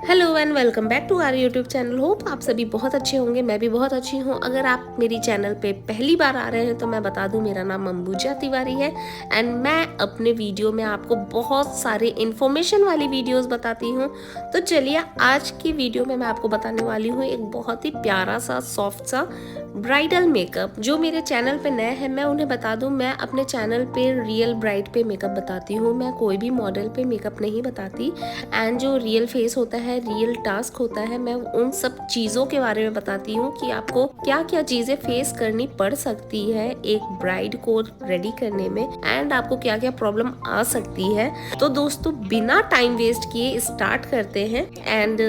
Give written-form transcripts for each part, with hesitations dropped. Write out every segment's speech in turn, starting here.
Hello and welcome back to our YouTube channel. Hope आप सभी बहुत अच्छे होंगे। मैं भी बहुत अच्छी हूँ। अगर आप मेरी चैनल पे पहली बार आ रहे हैं तो मैं बता दूँ, मेरा नाम अंबुजा तिवारी है एंड मैं अपने वीडियो में आपको बहुत सारे इन्फॉर्मेशन वाली वीडियोस बताती हूँ। तो चलिए, आज की वीडियो में मैं आपको बताने वाली हूँ एक बहुत ही प्यारा सा सॉफ्ट सा ब्राइडल मेकअप। जो मेरे चैनल पे नए हैं, मैं उन्हें बता दूं, मैं अपने चैनल पे रियल ब्राइड पे मेकअप बताती हूँ। मैं कोई भी मॉडल पे मेकअप नहीं बताती एंड जो रियल फेस होता है, रियल टास्क होता है, मैं उन सब चीज़ों के बारे में बताती हूँ कि आपको क्या क्या चीज़ें फेस करनी पड़ सकती है एक ब्राइड को रेडी करने में एंड आपको क्या क्या प्रॉब्लम आ सकती है। तो दोस्तों, बिना टाइम वेस्ट किए स्टार्ट करते हैं। एंड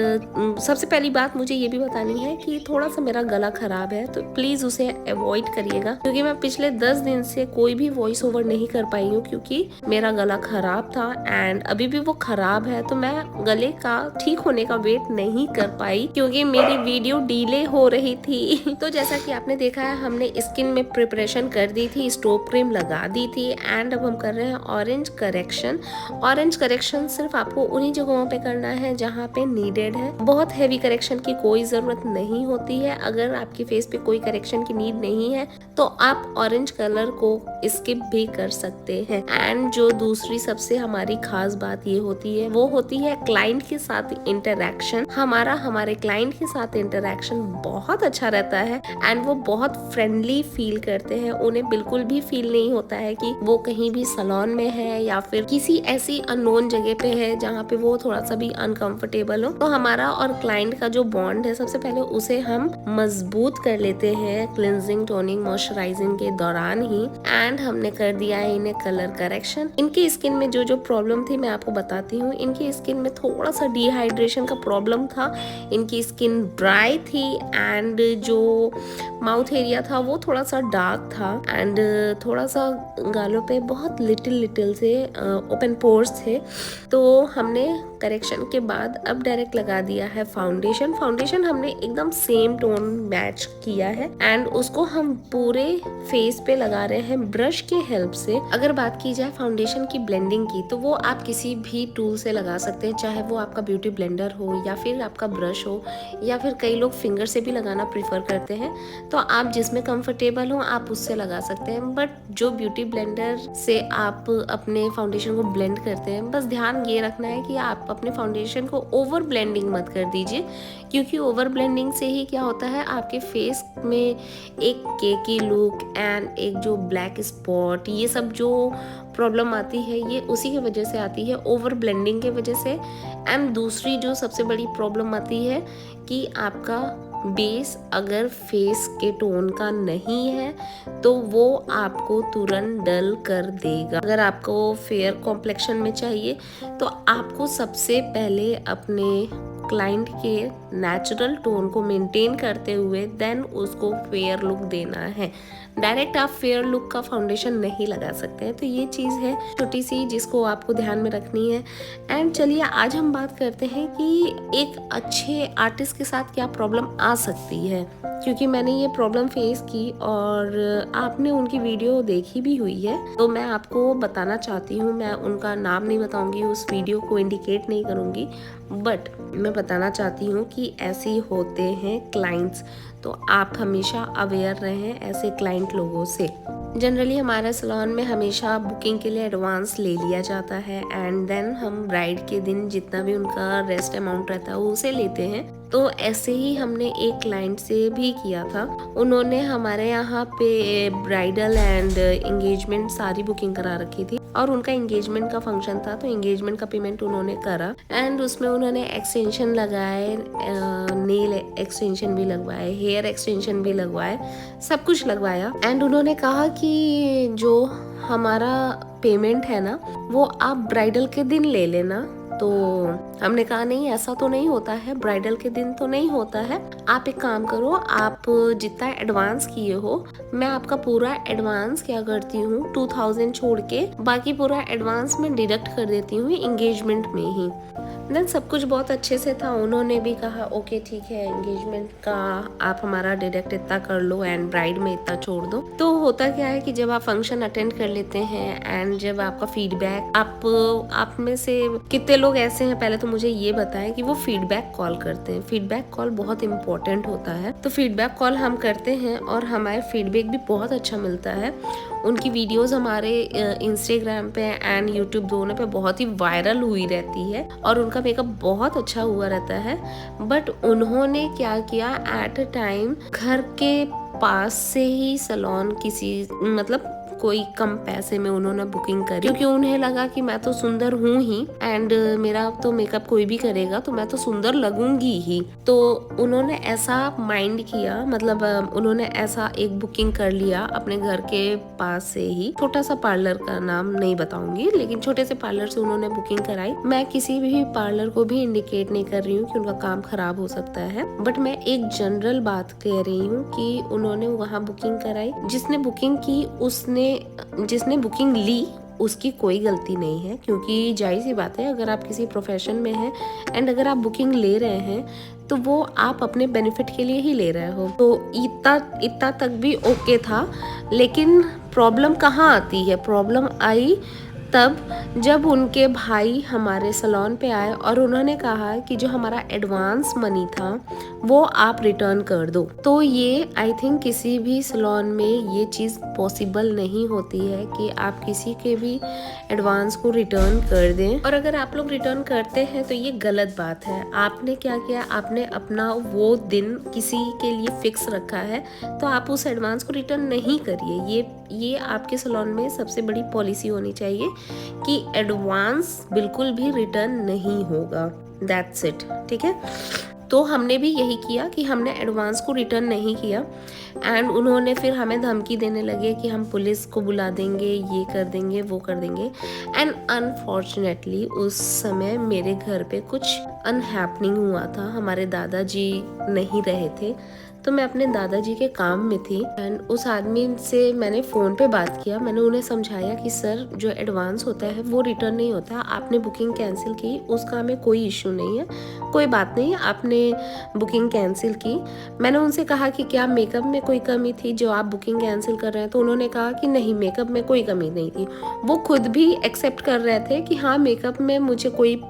सबसे पहली बात मुझे ये भी बतानी है कि थोड़ा सा मेरा गला खराब है, तो प्लीज उसे अवॉइड करिएगा, क्योंकि मैं पिछले 10 दिन से कोई भी वॉइस ओवर नहीं कर पाई हूँ क्योंकि मेरा गला खराब था एंड अभी भी वो खराब है। तो मैं गले का ठीक होने का वेट नहीं कर पाई क्योंकि मेरी वीडियो डिले हो रही थी। तो जैसा कि आपने देखा है, हमने स्किन में प्रिपरेशन कर दी थी, स्टोव क्रीम लगा दी थी एंड अब हम कर रहे हैं ऑरेंज करेक्शन। ऑरेंज करेक्शन सिर्फ आपको उन्हीं जगहों पे करना है जहाँ पे नीडेड है। बहुत हैवी करेक्शन की कोई जरूरत नहीं होती है। अगर आपके फेस पे कोई करेक्शन की नीड नहीं है तो आप ऑरेंज कलर को स्किप भी कर सकते हैं। एंड जो दूसरी सबसे हमारी खास बात ये होती है, वो होती है क्लाइंट के साथ इंटरेक्शन। हमारे क्लाइंट के साथ इंटरेक्शन बहुत अच्छा रहता है एंड वो बहुत फ्रेंडली फील करते हैं। उन्हें बिल्कुल भी फील नहीं होता है कि वो कहीं भी सैलून में है या फिर किसी ऐसी अननोन जगह पे है जहाँ पे वो थोड़ा सा भी अनकंफर्टेबल हो। तो हमारा और क्लाइंट का जो बॉन्ड है, सबसे पहले उसे हम मजबूत कर लेते हैं क्लिनजिंग, टोनिंग, मॉइस्चराइजिंग के दौरान ही। एंड हमने कर दिया है इन्हें कलर करेक्शन। इनकी स्किन में जो जो प्रॉब्लम थी मैं आपको बताती हूँ। इनकी स्किन में थोड़ा सा डिहाइड्रेशन का प्रॉब्लम था, इनकी स्किन ड्राई थी एंड जो माउथ एरिया था वो थोड़ा सा डार्क था एंड थोड़ा सा गालों पे बहुत लिटिल से ओपन पोर्स थे। तो हमने करेक्शन के बाद अब डायरेक्ट लगा दिया है फाउंडेशन। फाउंडेशन हमने एकदम सेम टोन मैच किया है एंड उसको हम पूरे फेस पे लगा रहे हैं ब्रश के हेल्प से। अगर बात की जाए फाउंडेशन की ब्लेंडिंग की, तो वो आप किसी भी टूल से लगा सकते हैं, चाहे वो आपका ब्यूटी ब्लेंडर हो या फिर आपका ब्रश हो या फिर कई लोग फिंगर से भी लगाना प्रीफर करते हैं। तो आप जिसमें कंफर्टेबल हो आप उससे लगा सकते हैं। बट जो ब्यूटी ब्लेंडर से आप अपने फाउंडेशन को ब्लेंड करते हैं, बस ध्यान ये रखना है कि आप अपने फाउंडेशन को ओवर ब्लेंडिंग मत कर दीजिए, क्योंकि ओवर ब्लेंडिंग से ही क्या होता है, आपके फेस में एक केकी लुक एंड एक जो ब्लैक स्पॉट, ये सब जो प्रॉब्लम आती है ये उसी की वजह से आती है, ओवर ब्लेंडिंग के वजह से। एंड दूसरी जो सबसे बड़ी प्रॉब्लम आती है कि आपका बेस अगर फेस के टोन का नहीं है तो वो आपको तुरंत डल कर देगा। अगर आपको फेयर कॉम्प्लेक्शन में चाहिए तो आपको सबसे पहले अपने क्लाइंट के नेचुरल टोन को मेंटेन करते हुए देन उसको फेयर लुक देना है। डायरेक्ट आप फेयर लुक का फाउंडेशन नहीं लगा सकते हैं। तो ये चीज़ है छोटी सी जिसको आपको ध्यान में रखनी है। एंड चलिए, आज हम बात करते हैं कि एक अच्छे आर्टिस्ट के साथ क्या प्रॉब्लम आ सकती है, क्योंकि मैंने ये प्रॉब्लम फेस की और आपने उनकी वीडियो देखी भी हुई है। तो मैं आपको बताना चाहती हूँ, मैं उनका नाम नहीं बताऊंगी, उस वीडियो को इंडिकेट नहीं करूंगी, बट मैं बताना चाहती हूँ कि ऐसे होते हैं क्लाइंट्स। तो आप हमेशा अवेयर रहें ऐसे क्लाइंट लोगों से। जनरली हमारे सैलून में हमेशा बुकिंग के लिए एडवांस ले लिया जाता है एंड देन हम ब्राइड के दिन जितना भी उनका रेस्ट अमाउंट रहता है उसे लेते हैं। तो ऐसे ही हमने एक क्लाइंट से भी किया था। उन्होंने हमारे यहाँ पे ब्राइडल एंड एंगेजमेंट सारी बुकिंग करा रखी थी और उनका एंगेजमेंट का फंक्शन था, तो एंगेजमेंट का पेमेंट उन्होंने करा एंड उसमें उन्होंने एक्सटेंशन लगाए, नेल एक्सटेंशन भी लगवाए, हेयर एक्सटेंशन भी लगवाए, सब कुछ लगवाया। एंड उन्होंने कहा कि जो हमारा पेमेंट है ना वो आप ब्राइडल के दिन ले लेना। तो हमने कहा नहीं, ऐसा तो नहीं होता है, ब्राइडल के दिन तो नहीं होता है। आप एक काम करो, आप जितना एडवांस किए हो मैं आपका पूरा एडवांस क्या करती हूँ 2000 छोड़ के बाकी पूरा एडवांस में डिडक्ट कर देती हूँ एंगेजमेंट में ही। देन सब कुछ बहुत अच्छे से था। उन्होंने भी कहा ओके ठीक है, एंगेजमेंट का आप हमारा डायरेक्ट इतना कर लो एंड ब्राइड में इतना छोड़ दो। तो होता क्या है कि जब आप फंक्शन अटेंड कर लेते हैं एंड जब आपका फीडबैक, आप में से कितने लोग ऐसे हैं, पहले तो मुझे ये बताएं कि वो फीडबैक कॉल करते हैं। फीडबैक कॉल बहुत इंपॉर्टेंट होता है। तो फीडबैक कॉल हम करते हैं और हमारे फीडबैक भी बहुत अच्छा मिलता है। उनकी वीडियोस हमारे इंस्टाग्राम पे एंड यूट्यूब दोनों पे बहुत ही वायरल हुई रहती है और उनका मेकअप बहुत अच्छा हुआ रहता है। बट उन्होंने क्या किया, एट अ टाइम घर के पास से ही सैलून किसी मतलब कोई कम पैसे में उन्होंने बुकिंग करी, क्योंकि उन्हें लगा कि मैं तो सुंदर हूँ ही एंड मेरा तो मेकअप कोई भी करेगा तो मैं तो सुंदर लगूंगी ही। तो उन्होंने ऐसा माइंड किया, मतलब उन्होंने ऐसा एक बुकिंग कर लिया अपने घर के पास से ही। छोटा सा पार्लर का नाम नहीं बताऊंगी, लेकिन छोटे से पार्लर से उन्होंने बुकिंग कराई। मैं किसी भी पार्लर को भी इंडिकेट नहीं कर रही हूँ कि उनका काम खराब हो सकता है, बट मैं एक जनरल बात कह रही हूँ कि उन्होंने वहाँ बुकिंग कराई। जिसने बुकिंग की जिसने बुकिंग ली उसकी कोई गलती नहीं है, क्योंकि जाहिर सी बात है अगर आप किसी प्रोफेशन में हैं एंड अगर आप बुकिंग ले रहे हैं तो वो आप अपने बेनिफिट के लिए ही ले रहे हो। तो इतना तक भी ओके था। लेकिन प्रॉब्लम कहाँ आती है, प्रॉब्लम आई तब जब उनके भाई हमारे सैलून पे आए और उन्होंने कहा कि जो हमारा एडवांस मनी था वो आप रिटर्न कर दो। तो ये आई थिंक किसी भी सैलून में ये चीज़ पॉसिबल नहीं होती है कि आप किसी के भी एडवांस को रिटर्न कर दें, और अगर आप लोग रिटर्न करते हैं तो ये गलत बात है। आपने क्या किया, आपने अपना वो दिन किसी के लिए फिक्स रखा है तो आप उस एडवांस को रिटर्न नहीं करिए। ये आपके सैलून में सबसे बड़ी पॉलिसी होनी चाहिए कि एडवांस बिल्कुल भी रिटर्न नहीं होगा। दैट्स इट, ठीक है। तो हमने भी यही किया कि हमने एडवांस को रिटर्न नहीं किया एंड उन्होंने फिर हमें धमकी देने लगे कि हम पुलिस को बुला देंगे, ये कर देंगे, वो कर देंगे। एंड अनफॉर्चुनेटली उस समय मेरे घर पे कुछ अनहैपनिंग हुआ था। हमारे दादाजी नहीं रहे थे तो मैं अपने दादाजी के काम में थी एंड उस आदमी से मैंने फ़ोन पे बात किया। मैंने उन्हें समझाया कि सर जो एडवांस होता है वो रिटर्न नहीं होता, आपने बुकिंग कैंसिल की, उसका हमें कोई इशू नहीं है, कोई बात नहीं, आपने बुकिंग कैंसिल की। मैंने उनसे कहा कि क्या मेकअप में कोई कमी थी जो आप बुकिंग कैंसिल कर रहे हैं, तो उन्होंने कहा कि नहीं, मेकअप में कोई कमी नहीं थी। वो खुद भी एक्सेप्ट कर रहे थे कि हाँ मेकअप में मुझे कोई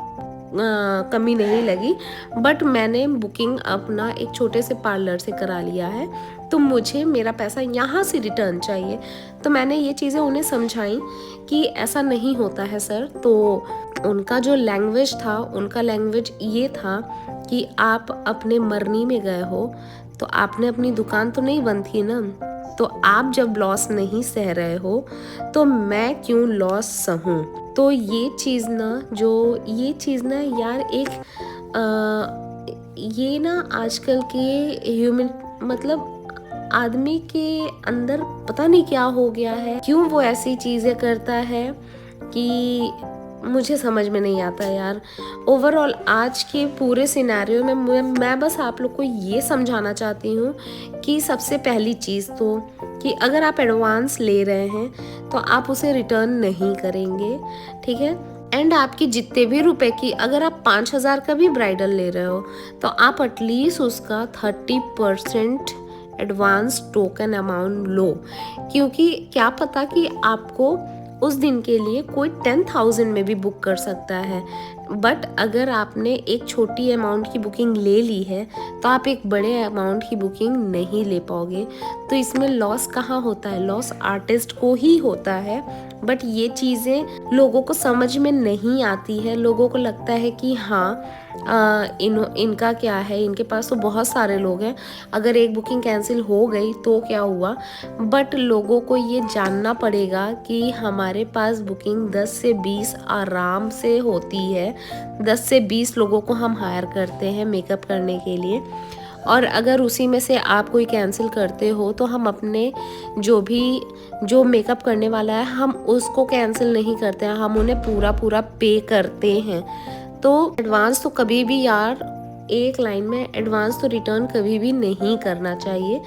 कमी नहीं लगी, बट मैंने बुकिंग अपना एक छोटे से पार्लर से करा लिया है तो मुझे मेरा पैसा यहाँ से रिटर्न चाहिए। तो मैंने ये चीज़ें उन्हें समझाई कि ऐसा नहीं होता है सर। तो उनका जो लैंग्वेज था, उनका लैंग्वेज ये था कि आप अपने मरनी में गए हो तो आपने अपनी दुकान तो नहीं बंद की ना, तो आप जब लॉस नहीं सह रहे हो तो मैं क्यों लॉस सहूं। तो ये चीज़ ना यार एक ये ना आजकल के ह्यूमन मतलब आदमी के अंदर पता नहीं क्या हो गया है, क्यों वो ऐसी चीज़ें करता है कि मुझे समझ में नहीं आता यार। ओवरऑल आज के पूरे सिनेरियो में मैं बस आप लोग को ये समझाना चाहती हूँ कि सबसे पहली चीज़ तो कि अगर आप एडवांस ले रहे हैं तो आप उसे रिटर्न नहीं करेंगे, ठीक है। एंड आपकी जितने भी रुपए की, अगर आप 5,000 का भी ब्राइडल ले रहे हो तो आप एटलीस्ट उसका 30% एडवांस टोकन अमाउंट लो, क्योंकि क्या पता कि आपको उस दिन के लिए कोई 10,000 में भी बुक कर सकता है। बट अगर आपने एक छोटी अमाउंट की बुकिंग ले ली है तो आप एक बड़े अमाउंट की बुकिंग नहीं ले पाओगे। तो इसमें लॉस कहाँ होता है, लॉस आर्टिस्ट को ही होता है। बट ये चीज़ें लोगों को समझ में नहीं आती है। लोगों को लगता है कि हाँ इनका क्या है, इनके पास तो बहुत सारे लोग हैं, अगर एक बुकिंग कैंसिल हो गई तो क्या हुआ। बट लोगों को ये जानना पड़ेगा कि हमारे पास बुकिंग 10 से 20 आराम से होती है। 10 से 20 लोगों को हम हायर करते हैं मेकअप करने के लिए, और अगर उसी में से आप कोई कैंसिल करते हो तो हम अपने जो मेकअप करने वाला है हम उसको कैंसिल नहीं करते हैं, हम उन्हें पूरा पे करते हैं। तो एडवांस तो कभी भी यार एक लाइन में एडवांस तो रिटर्न कभी भी नहीं करना चाहिए।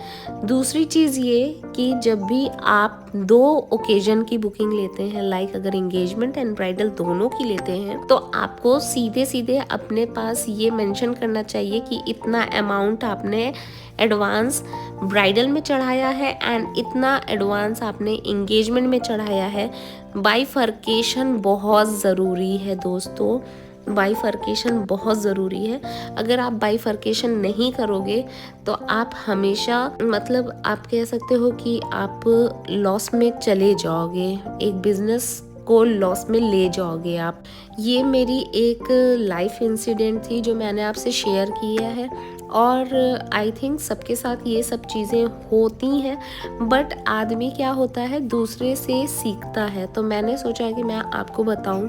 दूसरी चीज़ ये कि जब भी आप 2 ओकेजन की बुकिंग लेते हैं, लाइक अगर एंगेजमेंट एंड ब्राइडल दोनों की लेते हैं, तो आपको सीधे सीधे अपने पास ये मेंशन करना चाहिए कि इतना अमाउंट आपने एडवांस ब्राइडल में चढ़ाया है एंड इतना एडवांस आपने एंगेजमेंट में चढ़ाया है। बाइफर्केशन बहुत ज़रूरी है दोस्तों, बाइफर्केशन बहुत ज़रूरी है। अगर आप बाइफर्केशन नहीं करोगे तो आप हमेशा, मतलब आप कह सकते हो कि आप लॉस में चले जाओगे, एक बिजनेस को लॉस में ले जाओगे आप। ये मेरी एक लाइफ इंसिडेंट थी जो मैंने आपसे शेयर किया है, और आई थिंक सबके साथ ये सब चीज़ें होती हैं, बट आदमी क्या होता है दूसरे से सीखता है। तो मैंने सोचा कि मैं आपको बताऊं,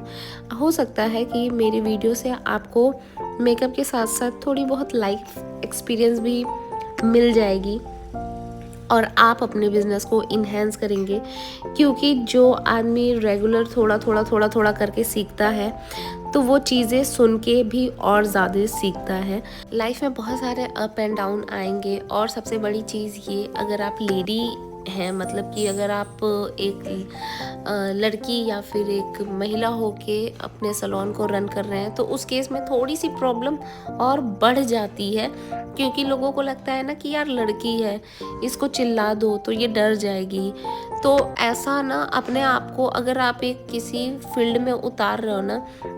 हो सकता है कि मेरी वीडियो से आपको मेकअप के साथ साथ थोड़ी बहुत लाइफ एक्सपीरियंस भी मिल जाएगी और आप अपने बिजनेस को इन्हेंस करेंगे। क्योंकि जो आदमी रेगुलर थोड़ा करके सीखता है तो वो चीज़ें सुन के भी और ज़्यादा सीखता है। लाइफ में बहुत सारे अप एंड डाउन आएंगे, और सबसे बड़ी चीज़ ये, अगर आप लेडी हैं, मतलब कि अगर आप एक लड़की या फिर एक महिला होके अपने सैलून को रन कर रहे हैं, तो उस केस में थोड़ी सी प्रॉब्लम और बढ़ जाती है। क्योंकि लोगों को लगता है ना कि यार लड़की है, इसको चिल्ला दो तो ये डर जाएगी। तो ऐसा ना अपने आप को, अगर आप एक किसी फील्ड में उतार रहे हो ना,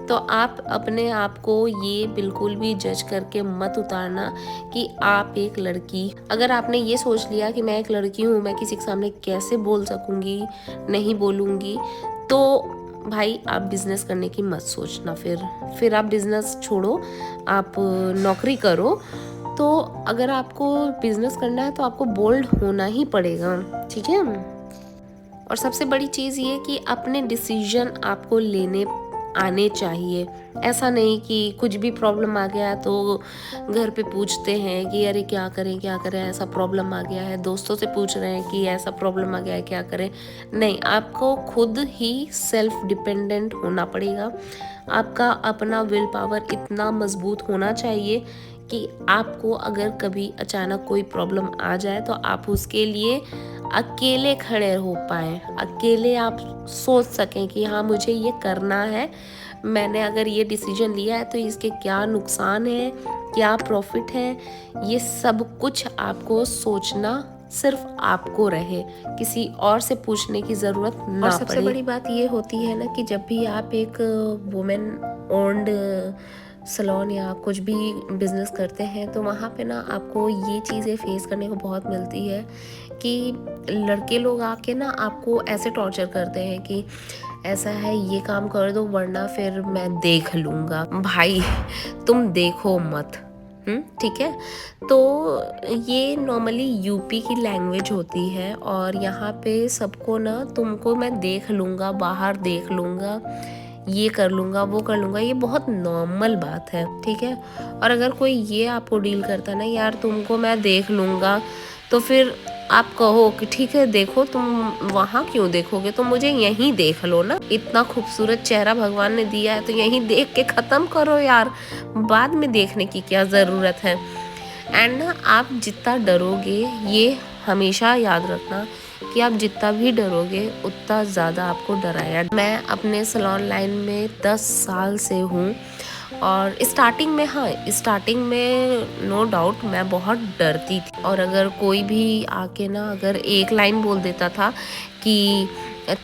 तो आप अपने आप को ये बिल्कुल भी जज करके मत उतारना कि आप एक लड़की। अगर आपने ये सोच लिया कि मैं एक लड़की हूँ, मैं किसी के सामने कैसे बोल सकूँगी, नहीं बोलूँगी, तो भाई आप बिज़नेस करने की मत सोचना। फिर आप बिज़नेस छोड़ो, आप नौकरी करो। तो अगर आपको बिज़नेस करना है तो आपको बोल्ड होना ही पड़ेगा, ठीक है। और सबसे बड़ी चीज़ ये कि अपने डिसीजन आपको लेने आने चाहिए। ऐसा नहीं कि कुछ भी प्रॉब्लम आ गया तो घर पे पूछते हैं कि अरे क्या करें, ऐसा प्रॉब्लम आ गया है, दोस्तों से पूछ रहे हैं कि ऐसा प्रॉब्लम आ गया है क्या करें। नहीं, आपको खुद ही सेल्फ डिपेंडेंट होना पड़ेगा। आपका अपना विल पावर इतना मजबूत होना चाहिए कि आपको अगर कभी अचानक कोई प्रॉब्लम आ जाए तो आप उसके लिए अकेले खड़े हो पाएँ, अकेले आप सोच सकें कि हाँ मुझे ये करना है, मैंने अगर ये डिसीजन लिया है तो इसके क्या नुकसान है, क्या प्रॉफिट है, ये सब कुछ आपको सोचना सिर्फ आपको रहे, किसी और से पूछने की ज़रूरत ना पड़े। और सबसे बड़ी बात ये होती है ना कि जब भी आप एक वुमेन ओन्ड सैलून या कुछ भी बिज़नेस करते हैं, तो वहाँ पे ना आपको ये चीज़ें फेस करने को बहुत मिलती है कि लड़के लोग आके ना आपको ऐसे टॉर्चर करते हैं कि ऐसा है, ये काम कर दो वरना फिर मैं देख लूँगा। भाई तुम देखो मत, ठीक है। तो ये नॉर्मली यूपी की लैंग्वेज होती है, और यहाँ पे सबको ना तुमको मैं देख लूँगा, बाहर देख लूँगा, ये कर लूँगा, वो कर लूँगा, ये बहुत नॉर्मल बात है, ठीक है। और अगर कोई ये आपको डील करता ना यार तुमको मैं देख लूँगा, तो फिर आप कहो कि ठीक है देखो, तुम वहाँ क्यों देखोगे, तो मुझे यहीं देख लो ना, इतना खूबसूरत चेहरा भगवान ने दिया है तो यहीं देख के ख़त्म करो यार, बाद में देखने की क्या ज़रूरत है। एंड ना आप जितना डरोगे, ये हमेशा याद रखना कि आप जितना भी डरोगे उतना ज़्यादा आपको डराया। मैं अपने सैलून लाइन में 10 साल से हूँ, और स्टार्टिंग में नो डाउट मैं बहुत डरती थी। और अगर कोई भी आके ना अगर एक लाइन बोल देता था कि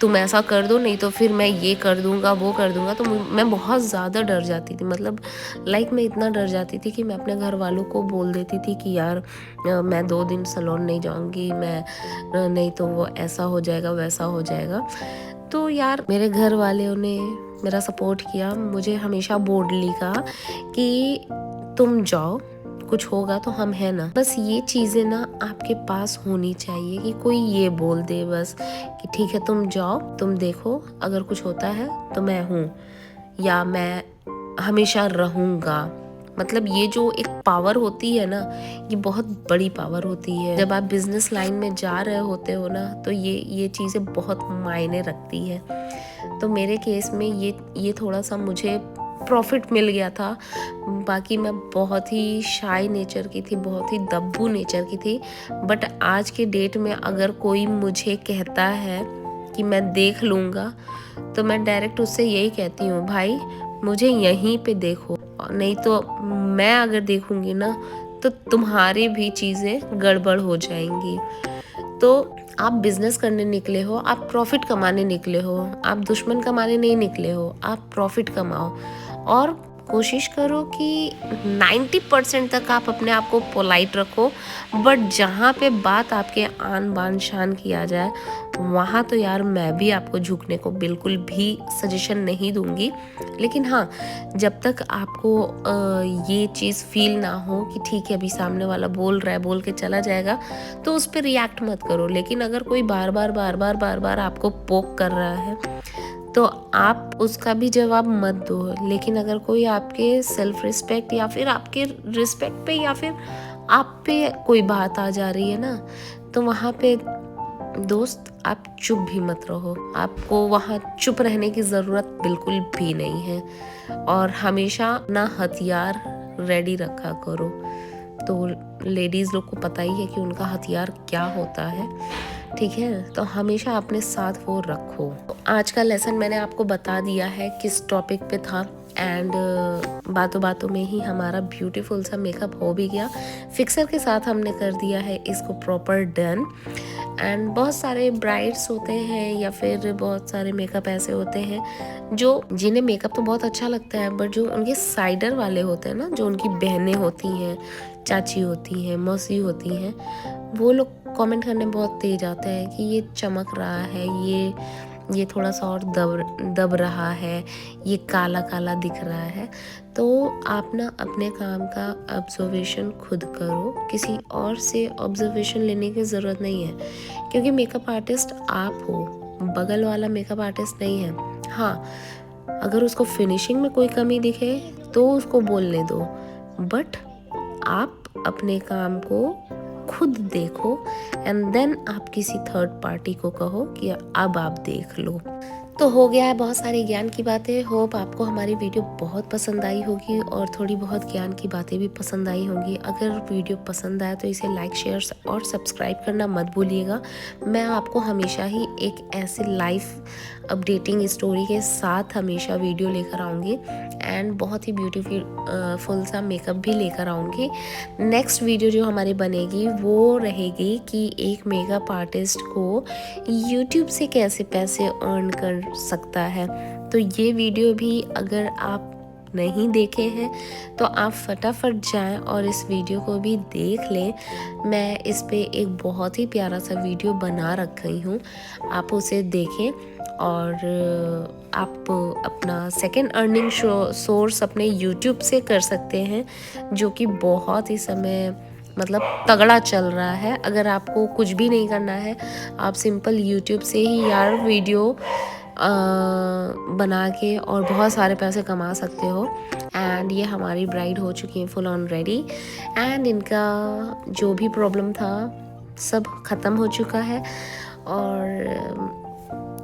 तुम ऐसा कर दो, नहीं तो फिर मैं ये कर दूंगा, वो कर दूंगा, तो मैं बहुत ज़्यादा डर जाती थी। मतलब मैं इतना डर जाती थी कि मैं अपने घर वालों को बोल देती थी कि यार मैं 2 दिन सैलून नहीं जाऊंगी, मैं नहीं तो वो ऐसा हो जाएगा, वैसा हो जाएगा। तो यार मेरे घर वालों ने मेरा सपोर्ट किया, मुझे हमेशा बोल्डली कहा कि तुम जाओ, कुछ होगा तो हम हैं ना। बस ये चीज़ें ना आपके पास होनी चाहिए कि कोई ये बोल दे बस कि ठीक है तुम जाओ, तुम देखो, अगर कुछ होता है तो मैं हूँ, या मैं हमेशा रहूँगा। मतलब ये जो एक पावर होती है ना, ये बहुत बड़ी पावर होती है। जब आप बिजनेस लाइन में जा रहे होते हो ना, तो ये चीज़ें बहुत मायने रखती है। तो मेरे केस में ये थोड़ा सा मुझे प्रॉफिट मिल गया था। बाकी मैं बहुत ही शाय नेचर की थी, बहुत ही दब्बू नेचर की थी। बट आज के डेट में अगर कोई मुझे कहता है कि मैं देख लूँगा, तो मैं डायरेक्ट उससे यही कहती हूँ, भाई मुझे यहीं पे देखो, नहीं तो मैं अगर देखूँगी ना तो तुम्हारी भी चीज़ें गड़बड़ हो जाएंगी। तो आप बिजनेस करने निकले हो, आप प्रॉफिट कमाने निकले हो, आप दुश्मन कमाने नहीं निकले हो, आप प्रॉफिट कमाओ। और कोशिश करो कि 90% तक आप अपने आप को पोलाइट रखो। बट जहाँ पे बात आपके आन बान शान की आ जाए, वहाँ तो यार मैं भी आपको झुकने को बिल्कुल भी सजेशन नहीं दूंगी। लेकिन हाँ, जब तक आपको ये चीज़ फील ना हो कि ठीक है अभी सामने वाला बोल रहा है, बोल के चला जाएगा, तो उस पर रिएक्ट मत करो। लेकिन अगर कोई बार बार आपको पोक कर रहा है तो आप उसका भी जवाब मत दो। लेकिन अगर कोई आपके सेल्फ रिस्पेक्ट या फिर आपके रिस्पेक्ट पे या फिर आप पे कोई बात आ जा रही है ना, तो वहाँ पे दोस्त आप चुप भी मत रहो। आपको वहाँ चुप रहने की ज़रूरत बिल्कुल भी नहीं है। और हमेशा अपना हथियार रेडी रखा करो। तो लेडीज़ लोग को पता ही है कि उनका हथियार क्या होता है, ठीक है। तो हमेशा अपने साथ वो रखो। तो आज का लेसन मैंने आपको बता दिया है किस टॉपिक पे था। एंड बातों बातों में ही हमारा ब्यूटीफुल सा मेकअप हो भी गया। फिक्सर के साथ हमने कर दिया है इसको प्रॉपर डन। एंड बहुत सारे ब्राइड्स होते हैं या फिर बहुत सारे मेकअप ऐसे होते हैं जो जिन्हें मेकअप तो बहुत अच्छा लगता है, बट जो उनके साइडर वाले होते हैं ना, जो उनकी बहनें होती हैं, चाची होती हैं, मौसी होती हैं, वो लोग कमेंट करने बहुत तेज आते हैं कि ये चमक रहा है, ये थोड़ा सा और दब रहा है, ये काला काला दिख रहा है। तो आप ना अपने काम का ऑब्जर्वेशन खुद करो, किसी और से ऑब्जर्वेशन लेने की ज़रूरत नहीं है। क्योंकि मेकअप आर्टिस्ट आप हो, बगल वाला मेकअप आर्टिस्ट नहीं है। हाँ, अगर उसको फिनिशिंग में कोई कमी दिखे तो उसको बोलने दो, बट आप अपने काम को खुद देखो एंड देन आप किसी थर्ड पार्टी को कहो कि अब आप देख लो। तो हो गया है बहुत सारी ज्ञान की बातें। होप आपको हमारी वीडियो बहुत पसंद आई होगी और थोड़ी बहुत ज्ञान की बातें भी पसंद आई होंगी। अगर वीडियो पसंद आए तो इसे लाइक, शेयर और सब्सक्राइब करना मत भूलिएगा। मैं आपको हमेशा ही एक ऐसे लाइफ अपडेटिंग स्टोरी के साथ हमेशा वीडियो लेकर आऊँगी एंड बहुत ही ब्यूटीफुल सा मेकअप भी लेकर आऊँगी। नेक्स्ट वीडियो जो हमारी बनेगी वो रहेगी कि एक मेकअप आर्टिस्ट को यूट्यूब से कैसे पैसे अर्न कर सकता है। तो ये वीडियो भी अगर आप नहीं देखे हैं तो आप फटाफट जाएं और इस वीडियो को भी देख लें। मैं इस पे एक बहुत ही प्यारा सा वीडियो बना रखी हूँ, आप उसे देखें। और आप अपना सेकेंड अर्निंग सोर्स अपने यूट्यूब से कर सकते हैं, जो कि बहुत ही समय मतलब तगड़ा चल रहा है। अगर आपको कुछ भी नहीं करना है, आप सिंपल यूट्यूब से ही यार वीडियो बना के और बहुत सारे पैसे कमा सकते हो। एंड ये हमारी ब्राइड हो चुकी है फुल ऑन रेडी एंड इनका जो भी प्रॉब्लम था सब ख़त्म हो चुका है। और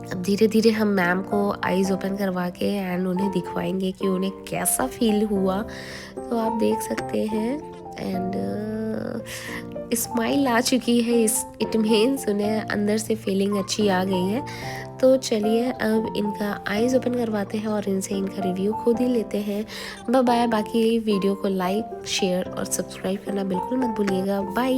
अब धीरे धीरे हम मैम को आईज़ ओपन करवा के एंड उन्हें दिखवाएंगे कि उन्हें कैसा फील हुआ। तो आप देख सकते हैं एंड स्माइल आ चुकी है, इट मीन्स उन्हें अंदर से फीलिंग अच्छी आ गई है। तो चलिए अब इनका आईज़ ओपन करवाते हैं और इनसे इनका रिव्यू खुद ही लेते हैं। Bye bye. बाकी वीडियो को लाइक, शेयर और सब्सक्राइब करना बिल्कुल मत भूलिएगा। बाय।